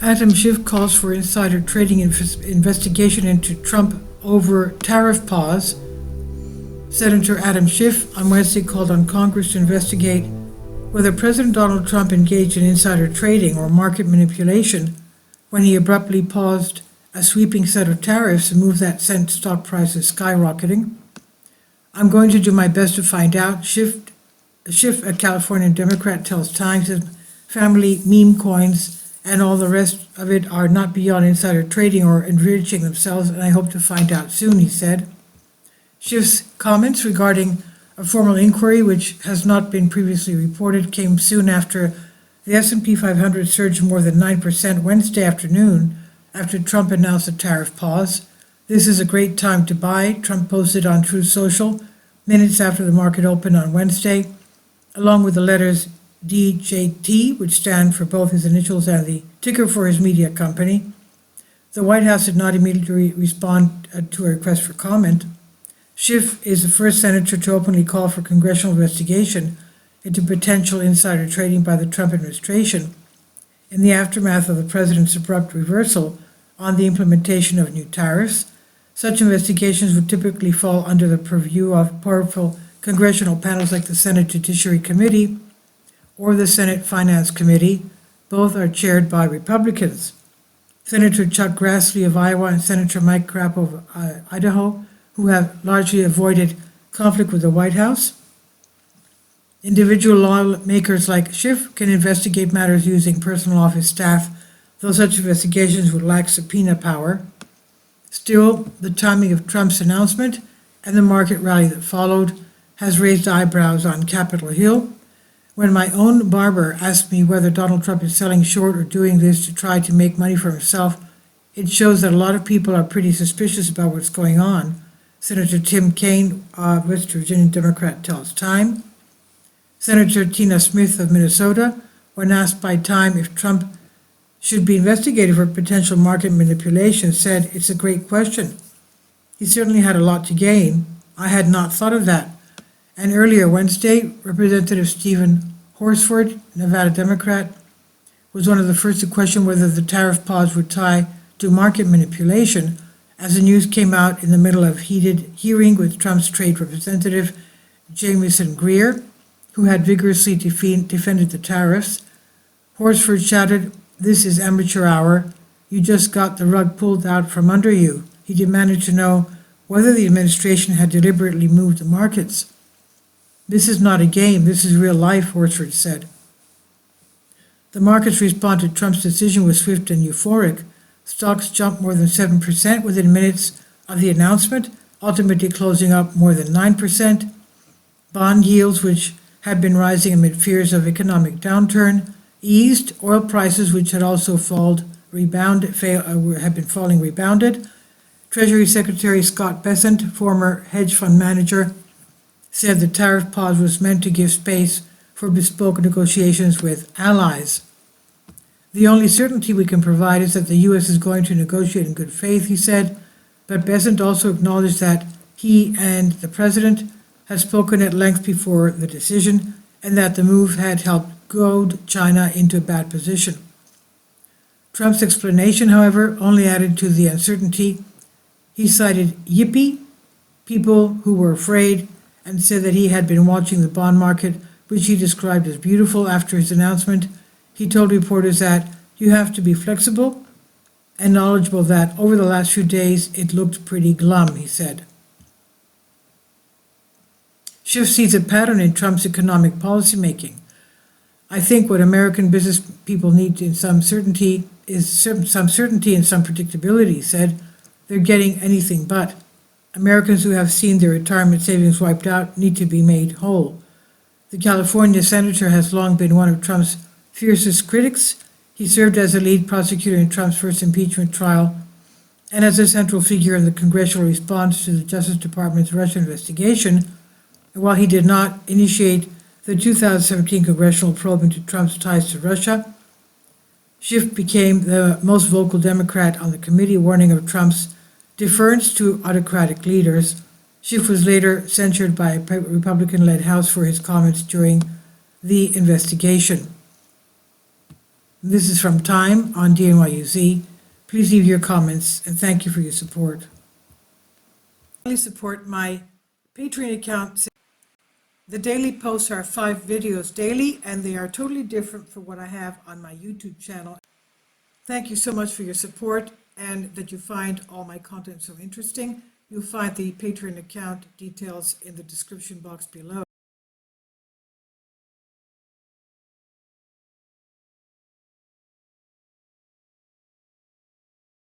Adam Schiff calls for insider trading investigation into Trump over tariff pause. Senator Adam Schiff on Wednesday called on Congress to investigate whether President Donald Trump engaged in insider trading or market manipulation when he abruptly paused a sweeping set of tariffs and move that sent stock prices skyrocketing. I'm going to do my best to find out, Schiff, a California Democrat, tells Times his family meme coins and all the rest of it are not beyond insider trading or enriching themselves, and I hope to find out soon, he said. Schiff's comments regarding a formal inquiry, which has not been previously reported, came soon after the S&P 500 surged more than 9% Wednesday afternoon after Trump announced a tariff pause. This is a great time to buy, Trump posted on Truth Social minutes after the market opened on Wednesday, along with the letters DJT, which stand for both his initials and the ticker for his media company. The White House did not immediately respond to a request for comment. Schiff is the first senator to openly call for congressional investigation into potential insider trading by the Trump administration in the aftermath of the president's abrupt reversal on the implementation of new tariffs. Such investigations would typically fall under the purview of powerful congressional panels like the Senate Judiciary Committee or the Senate Finance Committee. Both are chaired by Republicans. Senator Chuck Grassley of Iowa and Senator Mike Crapo of Idaho, who have largely avoided conflict with the White House. Individual lawmakers like Schiff can investigate matters using personal office staff, though such investigations would lack subpoena power. Still, the timing of Trump's announcement and the market rally that followed has raised eyebrows on Capitol Hill. When my own barber asked me whether Donald Trump is selling short or doing this to try to make money for himself, it shows that a lot of people are pretty suspicious about what's going on, Senator Tim Kaine, West Virginia Democrat, tells Time. Senator Tina Smith of Minnesota, when asked by Time if Trump should be investigated for potential market manipulation, said, "It's a great question. He certainly had a lot to gain. I had not thought of that." And earlier Wednesday, Representative Stephen Horsford, Nevada Democrat, was one of the first to question whether the tariff pause would tie to market manipulation, as the news came out in the middle of heated hearing with Trump's trade representative, Jamieson Greer, who had vigorously defended the tariffs. Horsford shouted, "This is amateur hour. You just got the rug pulled out from under you." He demanded to know whether the administration had deliberately moved the markets. "This is not a game, this is real life," Horsford said. The market's response to Trump's decision was swift and euphoric. Stocks jumped more than 7% within minutes of the announcement, ultimately closing up more than 9%. Bond yields, which had been rising amid fears of economic downturn, eased. Oil prices, which had also had been falling, rebounded. Treasury Secretary Scott Bessent, former hedge fund manager, said the tariff pause was meant to give space for bespoke negotiations with allies. "The only certainty we can provide is that the U.S. is going to negotiate in good faith," he said, but Bessent also acknowledged that he and the president had spoken at length before the decision and that the move had helped goad China into a bad position. Trump's explanation, however, only added to the uncertainty. He cited yippee, people who were afraid, and said that he had been watching the bond market, which he described as beautiful, after his announcement. He told reporters that you have to be flexible and knowledgeable that over the last few days it looked pretty glum, he said. Schiff sees a pattern in Trump's economic policymaking. "I think what American business people need in some certainty and some predictability," he said. "They're getting anything but. Americans who have seen their retirement savings wiped out need to be made whole." The California senator has long been one of Trump's fiercest critics. He served as a lead prosecutor in Trump's first impeachment trial and as a central figure in the congressional response to the Justice Department's Russia investigation. And while he did not initiate the 2017 congressional probe into Trump's ties to Russia, Schiff became the most vocal Democrat on the committee, warning of Trump's deference to autocratic leaders. Schiff was later censured by a Republican-led House for his comments during the investigation. This is from Time on DNYUZ. Please leave your comments, and thank you for your support. Please support my Patreon account. The daily posts are 5 videos daily, and they are totally different from what I have on my YouTube channel. Thank you so much for your support and that you find all my content so interesting. You'll find the Patreon account details in the description box below.